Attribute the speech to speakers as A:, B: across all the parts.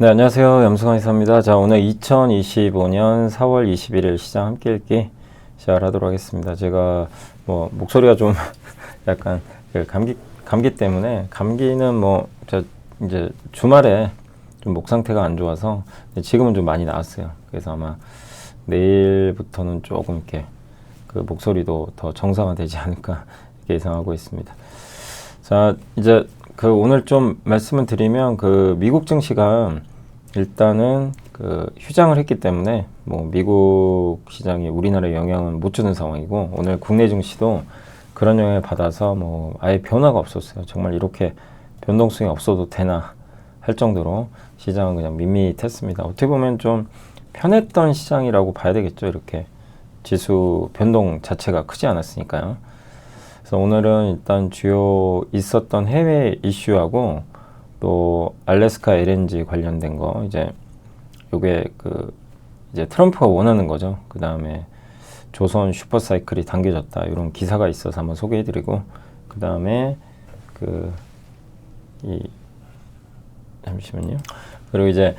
A: 네, 안녕하세요. 염승환 이사입니다. 자, 오늘 2025년 4월 21일 시장 함께 읽기 시작을 하도록 하겠습니다. 제가 목소리가 좀 약간 감기 때문에 감기는 이제 주말에 좀 목 상태가 안 좋아서 지금은 좀 많이 나았어요. 그래서 아마 내일부터는 조금 이렇게 그 목소리도 더 정상화되지 않을까 이렇게 예상하고 있습니다. 자, 이제 오늘 좀 말씀을 드리면 미국 증시가 일단은 휴장을 했기 때문에 미국 시장이 우리나라에 영향은 못 주는 상황이고, 오늘 국내 증시도 그런 영향을 받아서 아예 변화가 없었어요. 정말 이렇게 변동성이 없어도 되나 할 정도로 시장은 그냥 밋밋했습니다. 어떻게 보면 좀 편했던 시장이라고 봐야 되겠죠. 이렇게 지수 변동 자체가 크지 않았으니까요. 그래서 오늘은 일단 주요 있었던 해외 이슈하고 또 알래스카 LNG 관련된 거, 요게 이제 트럼프가 원하는 거죠. 그 다음에 조선 슈퍼사이클이 당겨졌다, 이런 기사가 있어서 한번 소개해드리고, 그 다음에 잠시만요. 그리고 이제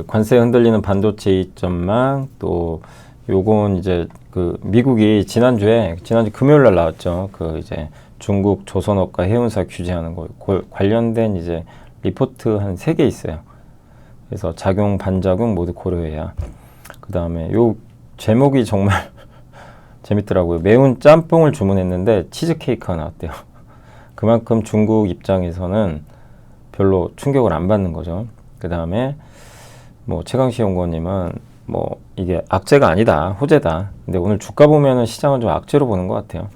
A: 관세 흔들리는 반도체 이점망, 또 요건 이제 미국이 지난주 금요일 날 나왔죠. 이제 중국 조선업과 해운사 규제하는 거 관련된 이제 리포트 한 3개 있어요. 그래서 작용, 반작용 모두 고려해야. 그 다음에 요 제목이 정말 재밌더라고요. 매운 짬뽕을 주문했는데 치즈케이크가 나왔대요. 그만큼 중국 입장에서는 별로 충격을 안 받는 거죠. 그 다음에 최강시 연구원님은 이게 악재가 아니다, 호재다. 근데 오늘 주가 보면은 시장은 좀 악재로 보는 것 같아요.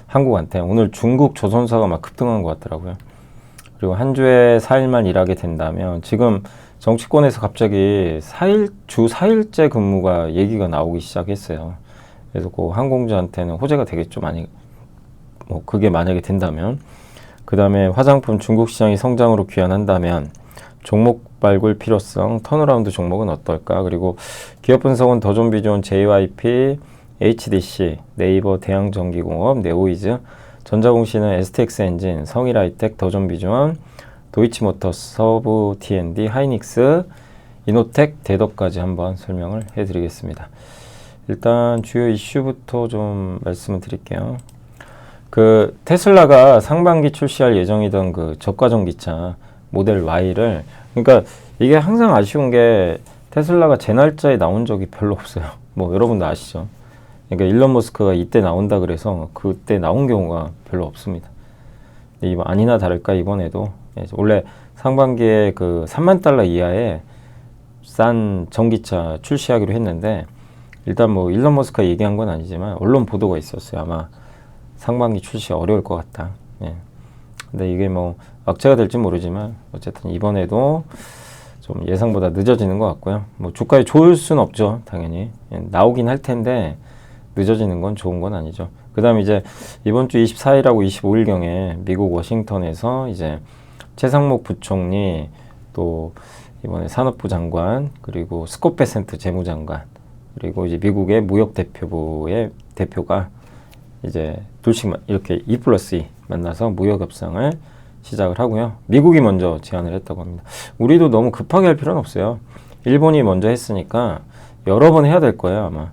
A: 한국한테. 오늘 중국 조선사가 막 급등한 것 같더라고요. 그리고 한 주에 4일만 일하게 된다면, 지금 정치권에서 갑자기 주 4일째 근무가 얘기가 나오기 시작했어요. 그래서 항공주한테는 호재가 되겠죠. 그게 만약에 된다면. 그 다음에 화장품 중국 시장이 성장으로 귀환한다면 종목 발굴 필요성, 턴어라운드 종목은 어떨까? 그리고 기업 분석은 더존비존, JYP, HDC, 네이버, 대양전기공업, 네오이즈, 전자공시는 STX엔진, 성일하이텍, 더존비존, 도이치모터스, 서부 T&D, 하이닉스, 이노텍, 대덕까지 한번 설명을 해드리겠습니다. 일단 주요 이슈부터 좀 말씀을 드릴게요. 테슬라가 상반기 출시할 예정이던 저가 전기차 모델 Y를, 그러니까 이게 항상 아쉬운 게 테슬라가 제 날짜에 나온 적이 별로 없어요. 여러분도 아시죠? 그러니까 일론 머스크가 이때 나온다 그래서 그때 나온 경우가 별로 없습니다. 아니나 다를까 이번에도 원래 상반기에 $30,000 이하의 싼 전기차 출시하기로 했는데, 일단 일론 머스크가 얘기한 건 아니지만 언론 보도가 있었어요. 아마 상반기 출시 어려울 것 같다. 근데 이게 악재가 될지 모르지만 어쨌든 이번에도 좀 예상보다 늦어지는 것 같고요. 주가에 좋을 수는 없죠, 당연히. 나오긴 할 텐데 늦어지는 건 좋은 건 아니죠. 그 다음에 이제 이번 주 24일하고 25일경에 미국 워싱턴에서 이제 최상목 부총리, 또 이번에 산업부 장관, 그리고 스콧 베센트 재무장관, 그리고 이제 미국의 무역대표부의 대표가 이제 둘씩 이렇게 2+2 만나서 무역 협상을 시작을 하고요. 미국이 먼저 제안을 했다고 합니다. 우리도 너무 급하게 할 필요는 없어요. 일본이 먼저 했으니까 여러 번 해야 될 거예요, 아마.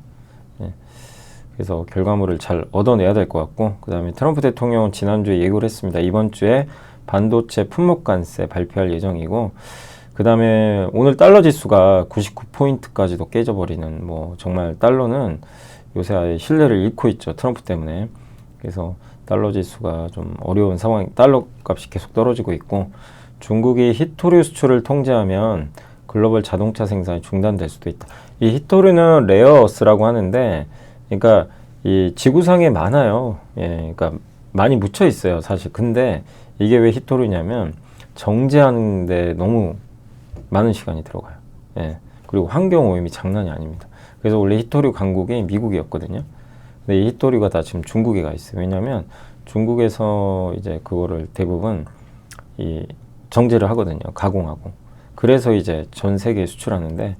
A: 그래서 결과물을 잘 얻어내야 될 것 같고, 그 다음에 트럼프 대통령은 지난주에 예고를 했습니다. 이번 주에 반도체 품목관세 발표할 예정이고, 그 다음에 오늘 달러 지수가 99포인트까지도 깨져버리는, 정말 달러는 요새 아예 신뢰를 잃고 있죠, 트럼프 때문에. 그래서 달러 지수가 좀 어려운 상황, 달러 값이 계속 떨어지고 있고, 중국이 히토류 수출을 통제하면 글로벌 자동차 생산이 중단될 수도 있다. 이 히토류는 레어어스라고 하는데, 그러니까 이 지구상에 많아요. 그러니까 많이 묻혀 있어요, 사실. 근데 이게 왜 히토류냐면 정제하는데 너무 많은 시간이 들어가요. 그리고 환경 오염이 장난이 아닙니다. 그래서 원래 히토류 강국이 미국이었거든요. 근데 이 히토류가 다 지금 중국에 가 있어요. 왜냐면 중국에서 이제 그거를 대부분 정제를 하거든요. 가공하고. 그래서 이제 전 세계에 수출하는데,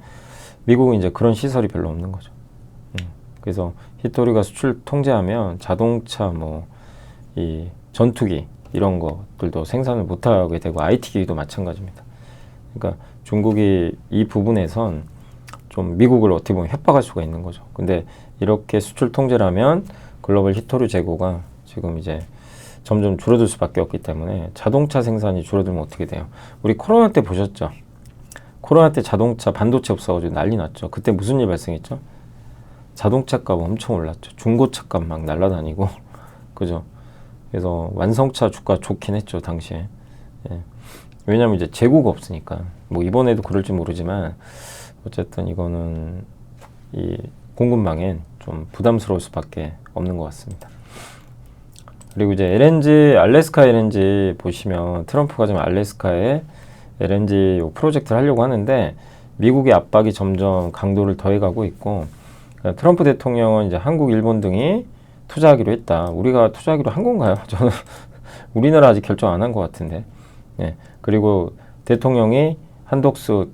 A: 미국은 이제 그런 시설이 별로 없는 거죠. 그래서 히토류가 수출 통제하면 자동차, 이 전투기 이런 것들도 생산을 못하게 되고, IT 기기도 마찬가지입니다. 그러니까 중국이 이 부분에선 좀 미국을 어떻게 보면 협박할 수가 있는 거죠. 근데 이렇게 수출 통제를 하면 글로벌 히토류 재고가 지금 이제 점점 줄어들 수밖에 없기 때문에 자동차 생산이 줄어들면 어떻게 돼요? 우리 코로나 때 보셨죠? 코로나 때 자동차 반도체 없어가지고 난리 났죠. 그때 무슨 일 발생했죠? 자동차 값 엄청 올랐죠. 중고차 값 막 날라다니고 그죠? 그래서 완성차 주가 좋긴 했죠 당시에. 예. 왜냐면 이제 재고가 없으니까. 뭐 이번에도 그럴지 모르지만 어쨌든 이거는 이 공급망엔 좀 부담스러울 수밖에 없는 것 같습니다. 그리고 이제 LNG, 알래스카 LNG 보시면 트럼프가 지금 알래스카에 LNG 프로젝트를 하려고 하는데 미국의 압박이 점점 강도를 더해가고 있고, 트럼프 대통령은 이제 한국, 일본 등이 투자하기로 했다. 우리가 투자하기로 한 건가요? 저는 우리나라 아직 결정 안 한 것 같은데. 예. 그리고 대통령이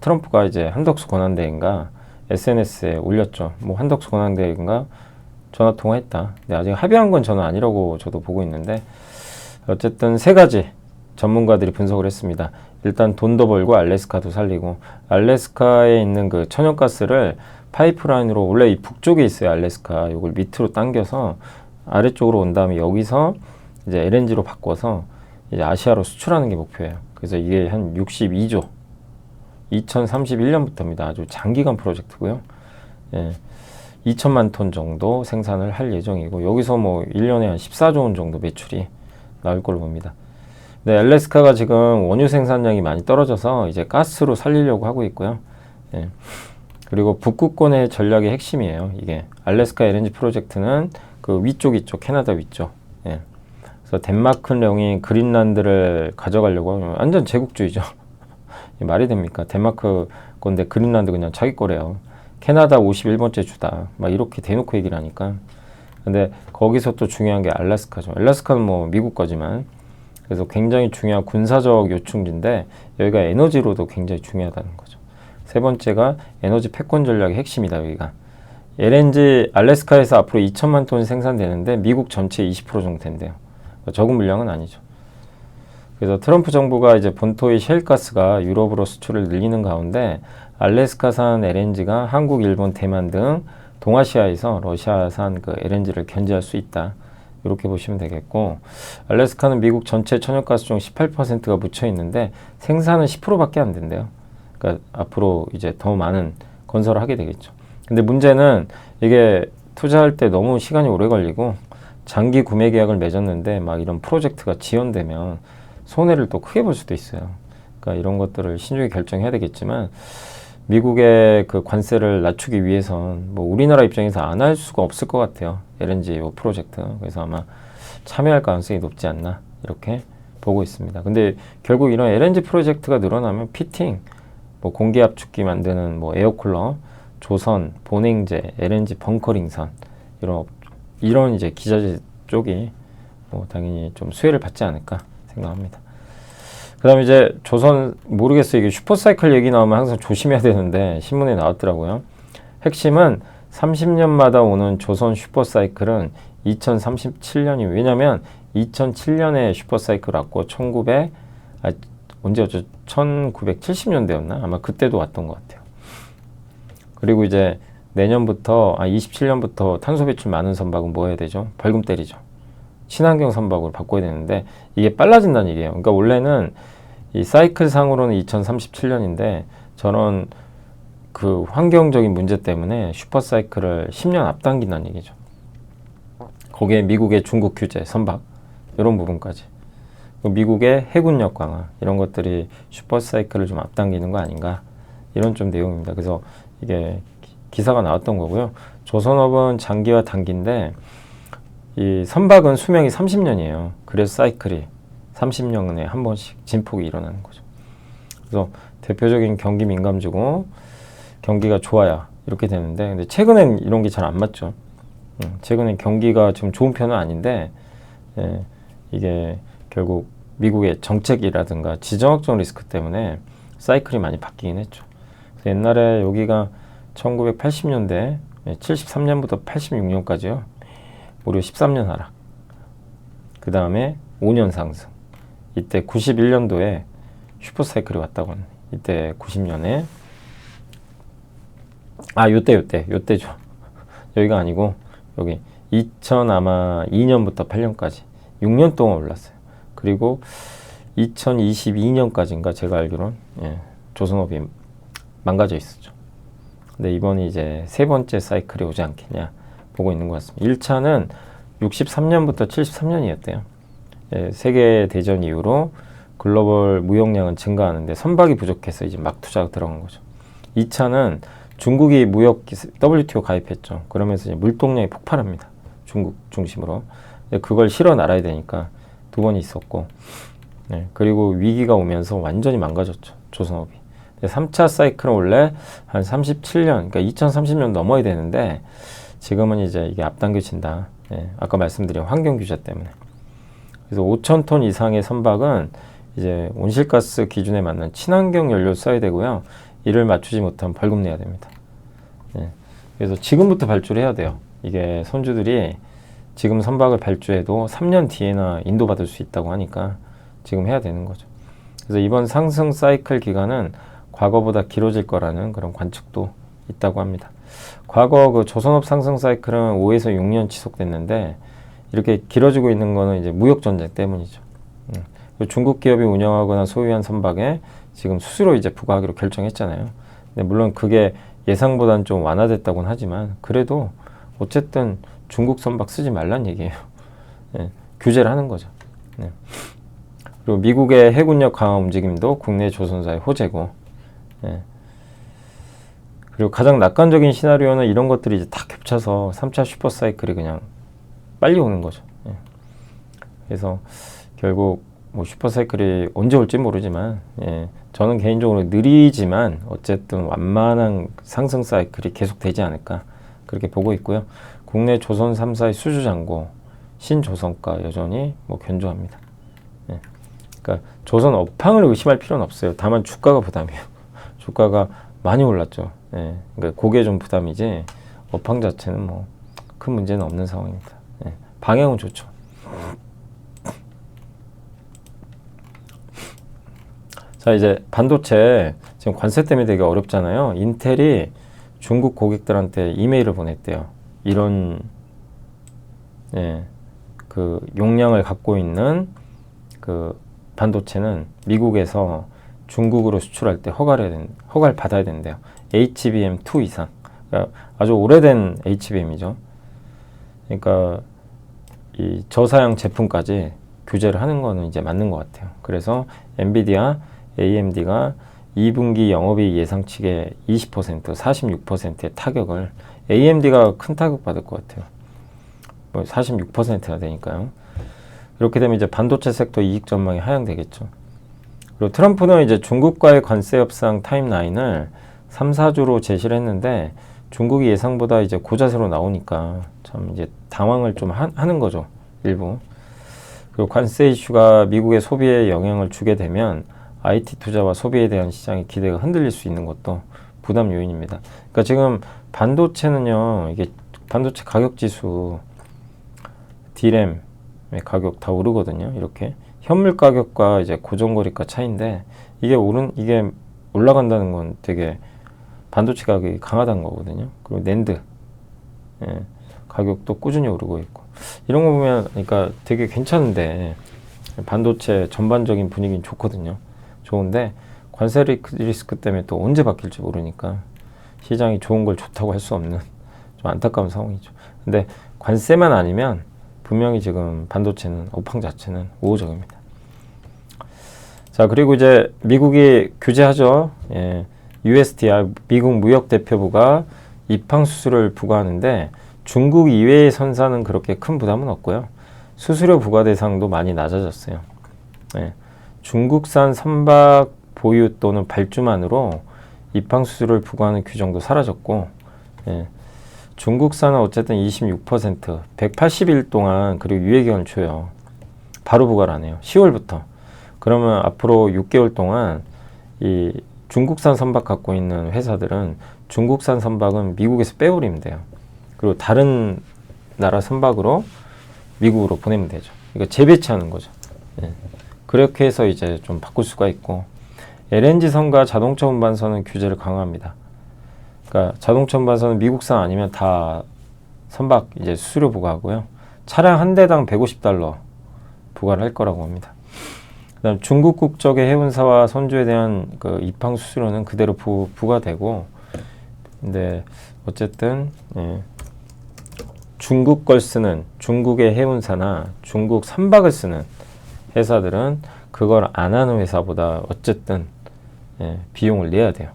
A: 트럼프가 이제 한덕수 권한대행가 SNS에 올렸죠. 뭐 한덕수 권한대행가 전화 통화했다. 근데 아직 합의한 건 저는 아니라고 저도 보고 있는데, 어쨌든 세 가지 전문가들이 분석을 했습니다. 일단 돈도 벌고 알래스카도 살리고, 알래스카에 있는 그 천연가스를 파이프라인으로, 원래 이 북쪽에 있어요 알래스카. 이걸 밑으로 당겨서 아래쪽으로 온 다음에 여기서 이제 LNG로 바꿔서 이제 아시아로 수출하는 게 목표예요. 그래서 이게 한 62조, 2031년부터입니다. 아주 장기간 프로젝트고요. 예. 2천만 톤 정도 생산을 할 예정이고, 여기서 뭐 1년에 한 14조 원 정도 매출이 나올 걸로 봅니다. 네, 알래스카가 지금 원유 생산량이 많이 떨어져서 이제 가스로 살리려고 하고 있고요. 예. 그리고 북극권의 전략의 핵심이에요. 이게 알래스카 LNG 프로젝트는 그 위쪽 있죠. 캐나다 위쪽. 예. 그래서 덴마크령이 그린란드를 가져가려고 하면 완전 제국주의죠. 말이 됩니까? 덴마크 건데 그린란드 그냥 자기 거래요. 캐나다 51번째 주다. 막 이렇게 대놓고 얘기를 하니까. 근데 거기서 또 중요한 게 알래스카죠. 알래스카는 뭐 미국 거지만, 그래서 굉장히 중요한 군사적 요충지인데 여기가 에너지로도 굉장히 중요하다는 거죠. 세 번째가 에너지 패권 전략의 핵심이다. 여기가 LNG 알래스카에서 앞으로 2천만 톤이 생산되는데 미국 전체의 20% 정도 된대요. 적은 물량은 아니죠. 그래서 트럼프 정부가 이제 본토의 셰일가스가 유럽으로 수출을 늘리는 가운데 알래스카산 LNG가 한국, 일본, 대만 등 동아시아에서 러시아산 그 LNG를 견제할 수 있다. 이렇게 보시면 되겠고, 알래스카는 미국 전체 천연가스 중 18%가 묻혀 있는데 생산은 10%밖에 안 된대요. 그러니까 앞으로 이제 더 많은 건설을 하게 되겠죠. 근데 문제는 이게 투자할 때 너무 시간이 오래 걸리고 장기 구매 계약을 맺었는데 막 이런 프로젝트가 지연되면 손해를 또 크게 볼 수도 있어요. 그러니까 이런 것들을 신중히 결정해야 되겠지만, 미국의 그 관세를 낮추기 위해선 뭐 우리나라 입장에서 안 할 수가 없을 것 같아요. LNG 프로젝트. 그래서 아마 참여할 가능성이 높지 않나 이렇게 보고 있습니다. 근데 결국 이런 LNG 프로젝트가 늘어나면 피팅, 뭐 공기 압축기 만드는 뭐 에어쿨러, 조선, 본행제, LNG 벙커링선 이런 이제 기자재 쪽이 뭐 당연히 좀 수혜를 받지 않을까 생각합니다. 그 다음에 이제 조선, 모르겠어요. 이게 슈퍼사이클 얘기 나오면 항상 조심해야 되는데 신문에 나왔더라고요. 핵심은 30년마다 오는 조선 슈퍼사이클은 2037년이, 왜냐면 2007년에 슈퍼사이클 왔고 1970년대였나? 아마 그때도 왔던 것 같아요. 그리고 이제 내년부터 27년부터 탄소 배출 많은 선박은 뭐 해야 되죠? 벌금 때리죠. 친환경 선박으로 바꿔야 되는데 이게 빨라진다는 얘기예요. 그러니까 원래는 이 사이클 상으로는 2037년인데 저런 그 환경적인 문제 때문에 슈퍼사이클을 10년 앞당긴다는 얘기죠. 거기에 미국의 중국 규제, 선박 이런 부분까지, 미국의 해군력 강화 이런 것들이 슈퍼사이클을 좀 앞당기는 거 아닌가, 이런 좀 내용입니다. 그래서 이게 기사가 나왔던 거고요. 조선업은 장기와 단기인데 이 선박은 수명이 30년이에요. 그래서 사이클이 30년에 한 번씩 진폭이 일어나는 거죠. 그래서 대표적인 경기 민감주고 경기가 좋아야 이렇게 되는데, 근데 최근엔 이런 게 잘 안 맞죠. 최근엔 경기가 지금 좋은 편은 아닌데, 이게 결국 미국의 정책이라든가 지정학적 리스크 때문에 사이클이 많이 바뀌긴 했죠. 그래서 옛날에 여기가 1980년대 73년부터 86년까지요. 무려 13년 하락. 그 다음에 5년 상승. 이때 91년도에 슈퍼사이클이 왔다고 이때 90년에 요때죠. 여기가 아니고 여기 2000 아마 2년부터 8년까지 6년 동안 올랐어요. 그리고 2022년까지인가 제가 알기로는 조선업이 망가져 있었죠. 근데 이번이 이제 세 번째 사이클이 오지 않겠냐 보고 있는 것 같습니다. 1차는 63년부터 73년이었대요. 세계대전 이후로 글로벌 무역량은 증가하는데 선박이 부족해서 이제 막 투자가 들어간 거죠. 2차는 중국이 무역 WTO 가입했죠. 그러면서 이제 물동량이 폭발합니다. 중국 중심으로. 그걸 실어 날아야 되니까 두 번이 있었고, 그리고 위기가 오면서 완전히 망가졌죠. 조선업이. 3차 사이클은 원래 한 37년, 그러니까 2030년 넘어야 되는데 지금은 이제 이게 앞당겨진다. 아까 말씀드린 환경 규제 때문에. 그래서 5,000톤 이상의 선박은 이제 온실가스 기준에 맞는 친환경 연료 써야 되고요. 이를 맞추지 못하면 벌금 내야 됩니다. 그래서 지금부터 발주를 해야 돼요. 이게 선주들이 지금 선박을 발주해도 3년 뒤에나 인도받을 수 있다고 하니까 지금 해야 되는 거죠. 그래서 이번 상승 사이클 기간은 과거보다 길어질 거라는 그런 관측도 있다고 합니다. 과거 그 조선업 상승 사이클은 5에서 6년 지속됐는데 이렇게 길어지고 있는 거는 이제 무역 전쟁 때문이죠. 중국 기업이 운영하거나 소유한 선박에 지금 수수료 이제 부과하기로 결정했잖아요. 근데 물론 그게 예상보다는 좀 완화됐다고는 하지만 그래도 어쨌든 중국 선박 쓰지 말란 얘기예요. 규제를 하는 거죠. 그리고 미국의 해군력 강화 움직임도 국내 조선사의 호재고, 그리고 가장 낙관적인 시나리오는 이런 것들이 이제 다 겹쳐서 3차 슈퍼 사이클이 그냥 빨리 오는 거죠. 그래서 결국 뭐 슈퍼 사이클이 언제 올지 모르지만, 저는 개인적으로 느리지만 어쨌든 완만한 상승 사이클이 계속 되지 않을까 그렇게 보고 있고요. 국내 조선 3사의 수주 잔고, 신조선가 여전히 뭐 견조합니다. 그러니까 조선 업황을 의심할 필요는 없어요. 다만 주가가 부담이에요. 주가가 많이 올랐죠. 그러니까 그게 좀 부담이지 업황 자체는 뭐 큰 문제는 없는 상황입니다. 방향은 좋죠. 자, 이제 반도체 지금 관세 때문에 되게 어렵잖아요. 인텔이 중국 고객들한테 이메일을 보냈대요. 이런 그 용량을 갖고 있는 그 반도체는 미국에서 중국으로 수출할 때 허가를 받아야 된대요. HBM2 이상. 그러니까 아주 오래된 HBM이죠. 그러니까 이 저사양 제품까지 규제를 하는 거는 이제 맞는 것 같아요. 그래서 엔비디아, AMD가 2분기 영업이익 예상치의 20%, 46%의 타격을 AMD가 큰 타격 받을 것 같아요. 뭐 46%가 되니까요. 이렇게 되면 이제 반도체 섹터 이익 전망이 하향되겠죠. 그리고 트럼프는 이제 중국과의 관세 협상 타임라인을 3, 4주로 제시를 했는데 중국이 예상보다 이제 고자세로 나오니까 참 이제 당황을 좀 하는 거죠. 일부. 그리고 관세 이슈가 미국의 소비에 영향을 주게 되면 IT 투자와 소비에 대한 시장의 기대가 흔들릴 수 있는 것도 부담 요인입니다. 그러니까 지금 반도체는요, 이게 반도체 가격 지수, D램 가격 다 오르거든요. 이렇게 현물 가격과 이제 고정거래가 차이인데 이게 올라간다는 건 되게 반도체 가격이 강하다는 거거든요. 그리고 낸드 가격도 꾸준히 오르고 있고 이런 거 보면 그러니까 되게 괜찮은데 반도체 전반적인 분위기는 좋거든요. 좋은데 관세 리스크 때문에 또 언제 바뀔지 모르니까 시장이 좋은 걸 좋다고 할 수 없는 좀 안타까운 상황이죠. 근데 관세만 아니면 분명히 지금 반도체는 업황 자체는 우호적입니다. 자, 그리고 이제 미국이 규제하죠. USTR 미국 무역대표부가 입항 수수료를 부과하는데 중국 이외의 선사는 그렇게 큰 부담은 없고요. 수수료 부과 대상도 많이 낮아졌어요. 중국산 선박 보유 또는 발주만으로 입항 수수료를 부과하는 규정도 사라졌고, 중국산은 어쨌든 26%, 180일 동안 그리고 유예기간을 줘요. 바로 부과를 안 해요. 10월부터. 그러면 앞으로 6개월 동안 이 중국산 선박 갖고 있는 회사들은 중국산 선박은 미국에서 빼버리면 돼요. 그리고 다른 나라 선박으로 미국으로 보내면 되죠. 이거 재배치하는 거죠. 그렇게 해서 이제 좀 바꿀 수가 있고, LNG선과 자동차 운반선은 규제를 강화합니다. 그러니까 자동차 운반선은 미국산 아니면 다 선박 이제 수수료 부과하고요. 차량 한 대당 150달러 부과를 할 거라고 합니다. 그다음 중국 국적의 해운사와 선주에 대한 그 입항 수수료는 그대로 부과되고, 근데 어쨌든 중국 걸 쓰는 중국의 해운사나 중국 선박을 쓰는 회사들은 그걸 안 하는 회사보다 어쨌든 비용을 내야 돼요.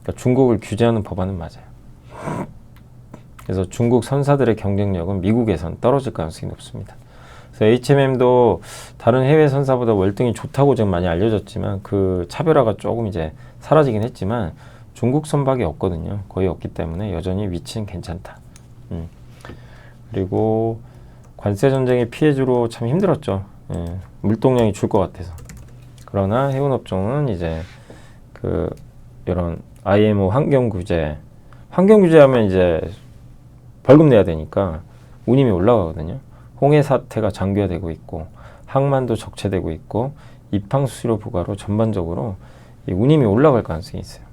A: 그러니까 중국을 규제하는 법안은 맞아요. 그래서 중국 선사들의 경쟁력은 미국에선 떨어질 가능성이 높습니다. 그래서 HMM도 다른 해외 선사보다 월등히 좋다고 지금 많이 알려졌지만 그 차별화가 조금 이제 사라지긴 했지만 중국 선박이 없거든요. 거의 없기 때문에 여전히 위치는 괜찮다. 그리고 관세 전쟁의 피해주로 참 힘들었죠. 물동량이 줄 것 같아서. 그러나 해운업종은 이제 그 이런 IMO 환경 규제 하면 이제 벌금 내야 되니까 운임이 올라가거든요. 홍해 사태가 장기화되고 있고 항만도 적체되고 있고 입항 수수료 부과로 전반적으로 이 운임이 올라갈 가능성이 있어요.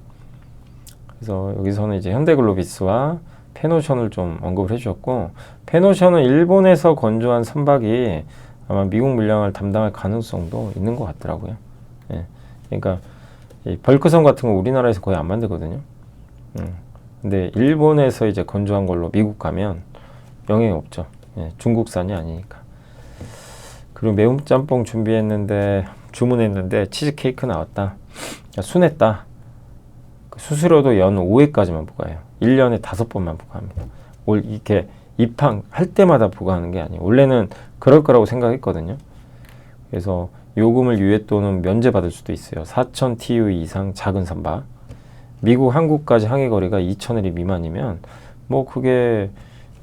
A: 그래서 여기서는 이제 현대글로비스와 페노션을 좀 언급을 해주셨고, 페노션은 일본에서 건조한 선박이 아마 미국 물량을 담당할 가능성도 있는 것 같더라고요. 그러니까 이 벌크선 같은 거 우리나라에서 거의 안 만들거든요. 근데 일본에서 이제 건조한 걸로 미국 가면 영향이 없죠. 중국산이 아니니까. 그리고 매운 짬뽕 주문했는데 치즈케이크 나왔다. 순했다. 수수료도 연 5회까지만 부과해요. 1년에 5번만 부과합니다. 이렇게 입항할 때마다 부과하는 게 아니에요. 원래는 그럴 거라고 생각했거든요. 그래서 요금을 유예 또는 면제받을 수도 있어요. 4,000 TU 이상 작은 선박. 미국, 한국까지 항해 거리가 2,000리 미만이면 뭐 그게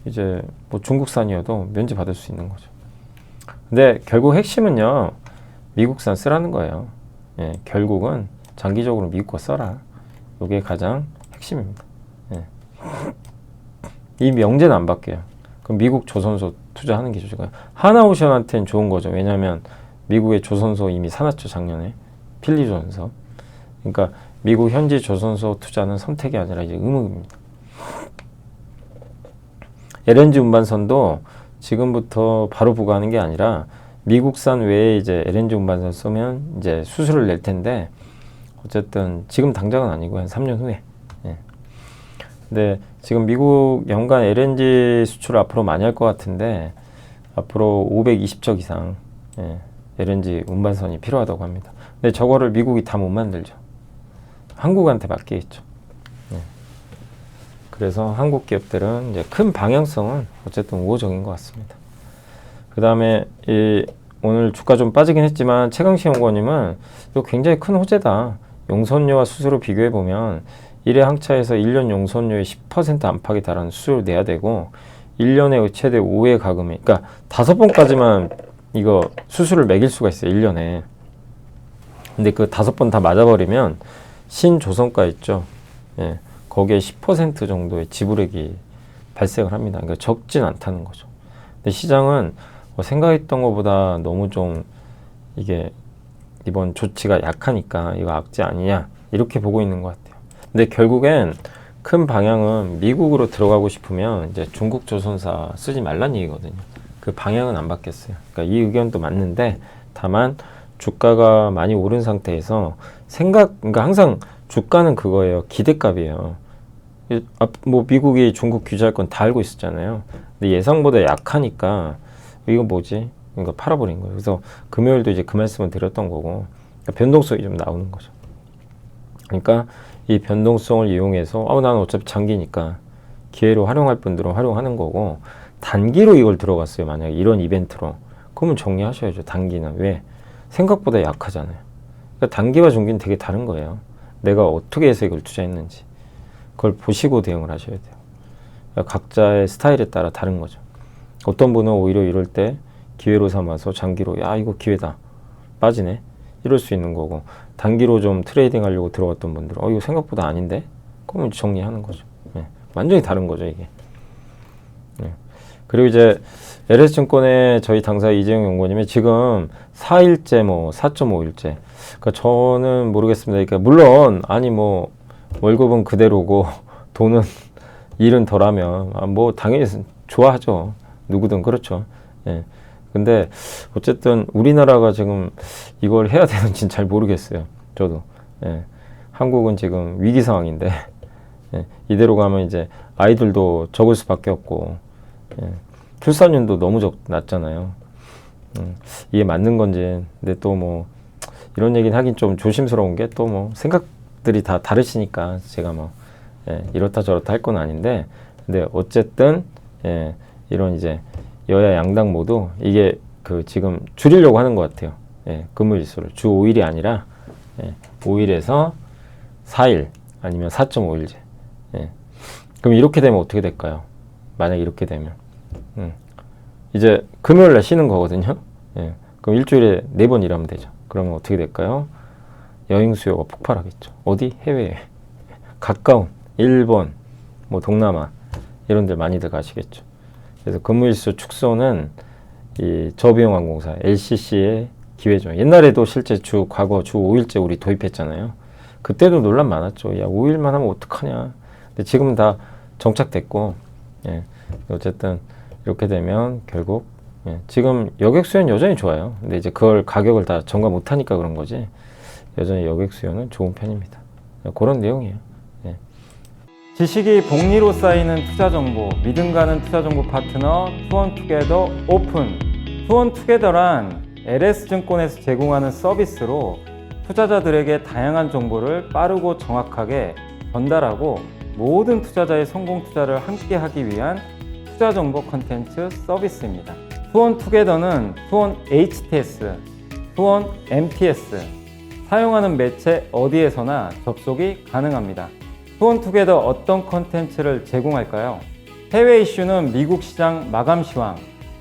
A: 이제 뭐 중국산이어도 면제받을 수 있는 거죠. 근데 결국 핵심은요, 미국산 쓰라는 거예요. 결국은 장기적으로 미국 거 써라. 이게 가장 핵심입니다. 이 명제는 안 바뀌어요. 그럼 미국 조선소 투자하는 게 좋을까요? 하나오션한테는 좋은 거죠. 왜냐하면 미국의 조선소 이미 사놨죠, 작년에. 필리 조선소. 그러니까 미국 현지 조선소 투자는 선택이 아니라 이제 의무입니다. LNG 운반선도 지금부터 바로 부과하는 게 아니라 미국산 외에 이제 LNG 운반선 쓰면 이제 수수료를 낼 텐데, 어쨌든 지금 당장은 아니고 한 3년 후에. 근데 지금 미국 연간 LNG 수출을 앞으로 많이 할 것 같은데 앞으로 520척 이상 LNG 운반선이 필요하다고 합니다. 근데 저거를 미국이 다 못 만들죠. 한국한테 맡기겠죠. 그래서 한국 기업들은 이제 큰 방향성은 어쨌든 우호적인 것 같습니다. 그 다음에 오늘 주가 좀 빠지긴 했지만 최강시 연구원님은 이거 굉장히 큰 호재다. 용선료와 수수료 비교해보면 1회 항차에서 1년 용선료의 10% 안팎에 달하는 수수료를 내야 되고 1년에 최대 5회 가금에, 그러니까 5번까지만 이거 수수료를 매길 수가 있어요. 1년에. 근데 그 5번 다 맞아버리면 신조선가 있죠. 거기에 10% 정도의 지불액이 발생을 합니다. 그러니까 적진 않다는 거죠. 근데 시장은 생각했던 것보다 너무 좀 이게 이번 조치가 약하니까 이거 악재 아니냐 이렇게 보고 있는 것 같아요. 근데 결국엔 큰 방향은 미국으로 들어가고 싶으면 이제 중국 조선사 쓰지 말란 얘기거든요. 그 방향은 안 바뀌었어요. 그러니까 이 의견도 맞는데 다만 주가가 많이 오른 상태에서 그러니까 항상 주가는 그거예요. 기대값이에요. 뭐 미국이 중국 규제할 건 다 알고 있었잖아요. 근데 예상보다 약하니까 이거 뭐지? 이거 팔아버린 거예요. 그래서 금요일도 이제 그 말씀을 드렸던 거고, 그러니까 변동성이 좀 나오는 거죠. 그러니까 이 변동성을 이용해서 나는 어차피 장기니까 기회로 활용할 분들은 활용하는 거고, 단기로 이걸 들어갔어요. 만약에 이런 이벤트로. 그러면 정리하셔야죠. 단기는. 왜? 생각보다 약하잖아요. 그러니까 단기와 중기는 되게 다른 거예요. 내가 어떻게 해서 이걸 투자했는지. 그걸 보시고 대응을 하셔야 돼요. 그러니까 각자의 스타일에 따라 다른 거죠. 어떤 분은 오히려 이럴 때 기회로 삼아서 장기로 이거 기회다. 빠지네. 이럴 수 있는 거고, 단기로 좀 트레이딩 하려고 들어갔던 분들은 이거 생각보다 아닌데? 그러면 정리하는 거죠. 완전히 다른 거죠, 이게. 그리고 이제 LS증권의 저희 당사 이재용 연구원님이 지금 4일째, 뭐 4.5일째. 그러니까 저는 모르겠습니다. 그러니까 물론 아니 뭐 월급은 그대로고 돈은 일은 덜하면 뭐 당연히 좋아하죠. 누구든 그렇죠. 예. 근데 어쨌든 우리나라가 지금 이걸 해야 되는지는 잘 모르겠어요. 저도. 예. 한국은 지금 위기 상황인데 예. 이대로 가면 이제 아이들도 적을 수밖에 없고 예. 출산율도 너무 낮잖아요. 이게 맞는 건지. 근데 또 뭐 이런 얘기는 하긴 좀 조심스러운 게 또 뭐 생각들이 다 다르시니까 제가 뭐 예, 이렇다 저렇다 할 건 아닌데, 근데 어쨌든 예, 이런 이제 여야 양당 모두 이게 그 지금 줄이려고 하는 것 같아요. 예, 근무일수를 주 5일이 아니라 예, 5일에서 4일 아니면 4.5일제. 예. 그럼 이렇게 되면 어떻게 될까요? 만약 이렇게 되면 이제 금요일날 쉬는 거거든요. 예. 그럼 일주일에 4번 일하면 되죠. 그러면 어떻게 될까요? 여행 수요가 폭발하겠죠. 어디? 해외에. 가까운 일본, 뭐 동남아 이런 데 많이들 가시겠죠. 그래서 근무일수 축소는 이 저비용 항공사 LCC의 기회죠. 옛날에도 실제 과거 주 5일제 우리 도입했잖아요. 그때도 논란 많았죠. 야, 5일만 하면 어떡하냐. 근데 지금은 다 정착됐고, 예. 어쨌든 이렇게 되면 결국 예. 지금 여객 수요는 여전히 좋아요. 근데 이제 그걸 가격을 다 전가 못하니까 그런 거지. 여전히 여객 수요는 좋은 편입니다. 그런 내용이에요. 예.
B: 지식이 복리로 쌓이는 투자 정보, 믿음 가는 투자 정보 파트너 투원투게더 오픈. 투원투게더란 LS증권에서 제공하는 서비스로 투자자들에게 다양한 정보를 빠르고 정확하게 전달하고 모든 투자자의 성공 투자를 함께 하기 위한 투자 정보 컨텐츠 서비스입니다. 투원투게더는 투원 HTS, 투원 MTS, 사용하는 매체 어디에서나 접속이 가능합니다. 투원투게더 어떤 컨텐츠를 제공할까요? 해외 이슈는 미국 시장 마감 시황,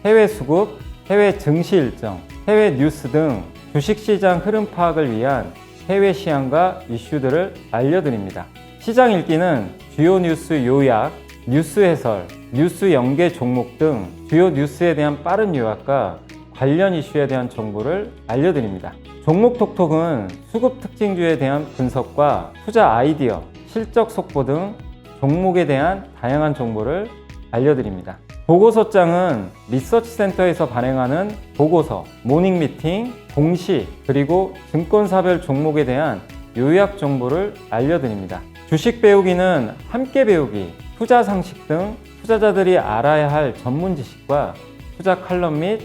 B: 해외 수급, 해외 증시 일정, 해외 뉴스 등 주식시장 흐름 파악을 위한 해외 시황과 이슈들을 알려드립니다. 시장 읽기는 주요 뉴스 요약, 뉴스 해설, 뉴스 연계 종목 등 주요 뉴스에 대한 빠른 요약과 관련 이슈에 대한 정보를 알려드립니다. 종목 톡톡은 수급 특징주에 대한 분석과 투자 아이디어, 실적 속보 등 종목에 대한 다양한 정보를 알려드립니다. 보고서장은 리서치센터에서 발행하는 보고서, 모닝 미팅, 공시, 그리고 증권사별 종목에 대한 요약 정보를 알려드립니다. 주식 배우기는 함께 배우기, 투자 상식 등 투자자들이 알아야 할 전문 지식과 투자 칼럼 및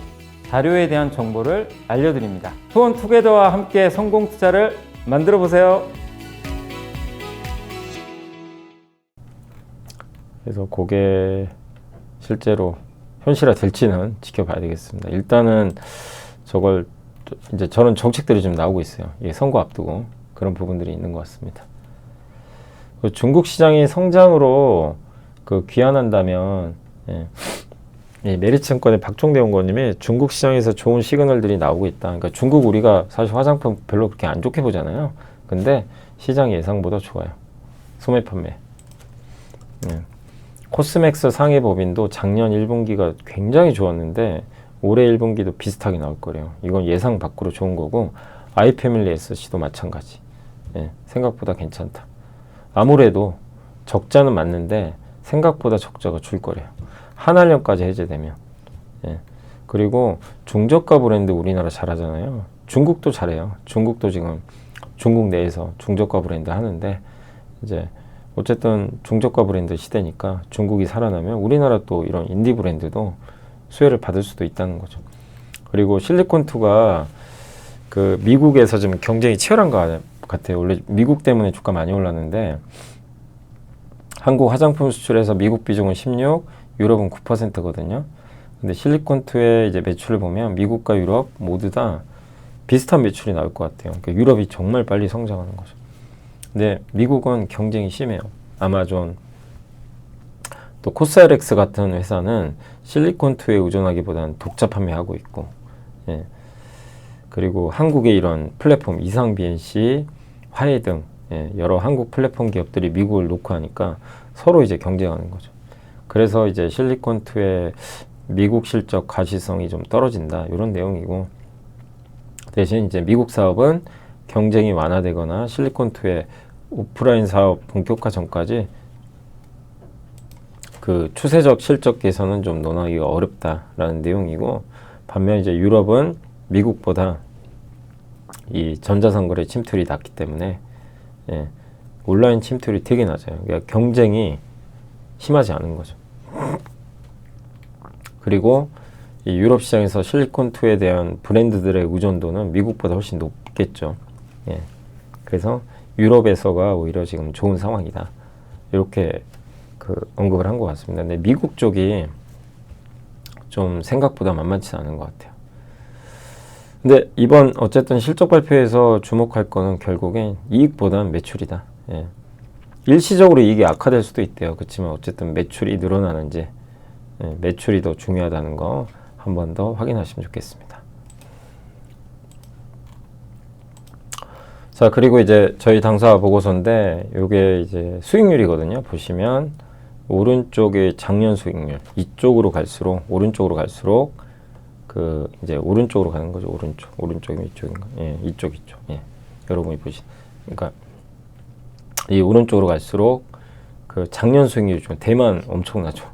B: 자료에 대한 정보를 알려드립니다. 투원투게더와 함께 성공 투자를 만들어 보세요.
A: 그래서 그게 실제로 현실화 될지는 지켜봐야 되겠습니다. 일단은 저걸 이제 저런 정책들이 좀 나오고 있어요. 이게 선거 앞두고 그런 부분들이 있는 것 같습니다. 중국 시장이 성장으로 귀환한다면 메리츠증권의 박종대 연구원님이 중국 시장에서 좋은 시그널들이 나오고 있다. 그러니까 중국 우리가 사실 화장품 별로 그렇게 안 좋게 보잖아요. 근데 시장 예상보다 좋아요. 소매 판매. 코스맥스 상해 법인도 작년 1분기가 굉장히 좋았는데 올해 1분기도 비슷하게 나올 거래요. 이건 예상 밖으로 좋은 거고 아이패밀리 SC도 마찬가지. 생각보다 괜찮다. 아무래도 적자는 맞는데 생각보다 적자가 줄 거래요. 한알령까지 해제되면. 그리고 중저가 브랜드 우리나라 잘하잖아요. 중국도 잘해요. 중국도 지금 중국 내에서 중저가 브랜드 하는데 이제 어쨌든 중저가 브랜드 시대니까 중국이 살아나면 우리나라 또 이런 인디 브랜드도 수혜를 받을 수도 있다는 거죠. 그리고 실리콘2가 미국에서 좀 경쟁이 치열한 것 같아요. 원래 미국 때문에 주가 많이 올랐는데 한국 화장품 수출에서 미국 비중은 16, 유럽은 9%거든요. 근데 실리콘2의 이제 매출을 보면 미국과 유럽 모두 다 비슷한 매출이 나올 것 같아요. 그러니까 유럽이 정말 빨리 성장하는 거죠. 근데 미국은 경쟁이 심해요. 아마존, 또 코스알엑스 같은 회사는 실리콘2에 의존하기보다는 독자 판매하고 있고, 그리고 한국의 이런 플랫폼 이상 BNC, 화해 등 여러 한국 플랫폼 기업들이 미국을 놓고 하니까 서로 이제 경쟁하는 거죠. 그래서 이제 실리콘2의 미국 실적 가시성이 좀 떨어진다 이런 내용이고, 대신 이제 미국 사업은 경쟁이 완화되거나 실리콘투의 오프라인 사업 본격화 전까지 그 추세적 실적 개선은 좀 논하기가 어렵다라는 내용이고, 반면 이제 유럽은 미국보다 이 전자상거래 침투율이 낮기 때문에 온라인 침투율이 되게 낮아요. 그러니까 경쟁이 심하지 않은 거죠. 그리고 이 유럽 시장에서 실리콘2에 대한 브랜드들의 의존도는 미국보다 훨씬 높겠죠. 그래서 유럽에서가 오히려 지금 좋은 상황이다. 이렇게 그 언급을 한 것 같습니다. 근데 미국 쪽이 좀 생각보다 만만치 않은 것 같아요. 근데 이번 어쨌든 실적 발표에서 주목할 거는 결국엔 이익보다는 매출이다. 일시적으로 이익이 악화될 수도 있대요. 그렇지만 어쨌든 매출이 늘어나는지, 매출이 더 중요하다는 거 한 번 더 확인하시면 좋겠습니다. 자, 그리고 이제 저희 당사 보고서인데 요게 이제 수익률이거든요. 보시면 오른쪽에 작년 수익률, 이쪽으로 갈수록 오른쪽으로 갈수록 그 이제 오른쪽으로 가는 거죠. 오른쪽이면 이쪽인가? 이쪽. 여러분이 보시. 그러니까 이 오른쪽으로 갈수록 그 작년 수익률이 좀 대만 엄청나죠.